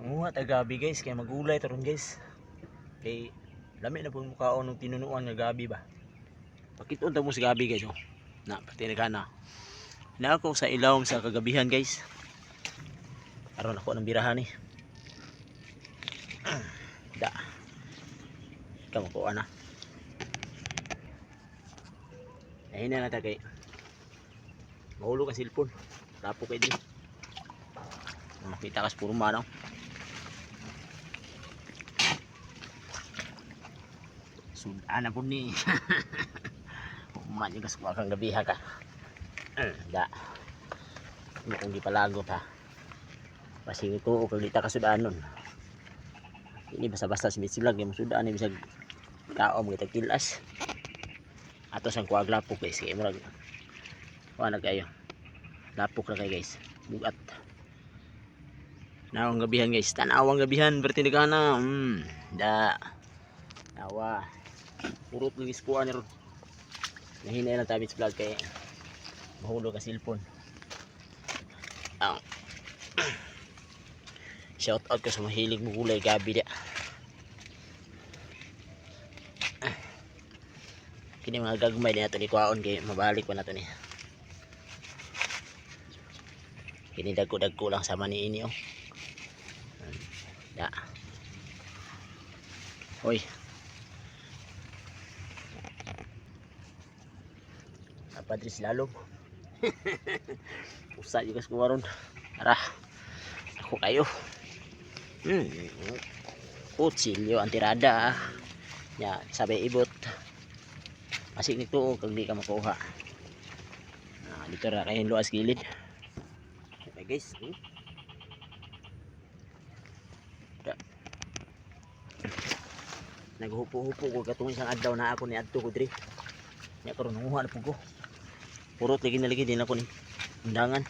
Panguha ta gabi guys, kay magulay taron guys. Kay lami na pud mukhaon ng tinunuan nga gabi ba. Pakiton ta mo sa gabi guys oh. Na pati nagana. Na ako sa ilawom sa kagabihan guys. Aron ako ng birahan eh. Da. Kamu ko ana. Ay na nata kay. Mahulog ang cellphone. Tapo kay din. Kita kas puro manaw. Sudah na po ni. Umanyo kas kuha kang gabiha ka. Da. Ano kung gipalagot ha. Pasingit ko kung dita kasudanon. Ini basa-basa si Mitsi Vlog. Yung sudan ni bisag kaom kita kilas. Ato sang kuha glapok guys. Kaya murag. Kuha na kayo. Lapok na kayo guys. Bugat. Nawang gabihan guys. Tanawang gabihan. Berarti na ka na. Da. Nawa. Urot lagi kuha ni ron. Nahinay lang tayo Mitsi Vlog kaya mahulog ang cellphone. Shout out ko sa mahilig mo gulay gabi dia. Kini mga gagmay din nato ni kuhaon kay mabalik ko na to ni. Kini dagko-dagko lang sama ni ini oh. Da. Hoy. Apa dris lalong. Usa juga kuwaron. Arah. Ako kayo. Kutsilyo ang tirada. Ya, sabay ibot. Masik nito kag di ka makuha. Dito ra kay luas gilid. Okay guys. Naghupo-hupo ko katong isang adlaw na ako ni adto ko diri. Nya karon nanguha na pud ko. Purot lagi na lagi din ako ni undangan.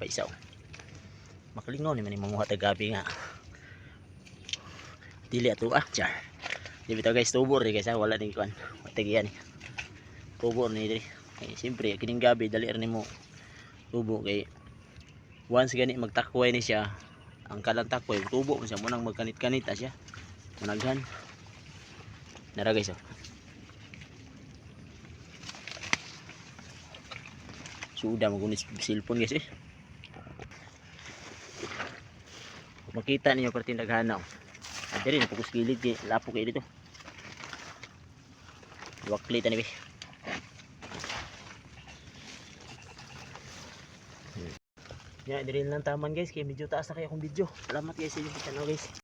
Paisaw. Makalingaw ni man manguha ta gabi nga. Dili ato char. Di bitaw guys tubor ni guys wala ding kuan. Matagiyan ni. Tubor ni diri. Eh siyempre kining gabi dali ra nimo tubo kay once gani magtakway ni siya. Ang kalang takway tubo man siya munang magkanit-kanita siya. Managhan. Nara guys oh. Sudah magunis cellphone guys eh. Makita niyo perti daghana oh. Diri na pugos gilid lapok kay dito. Wakli tani be. Ya diri lang taman guys kay medyo taas na kay akong video. Salamat guys sa inyong channel guys.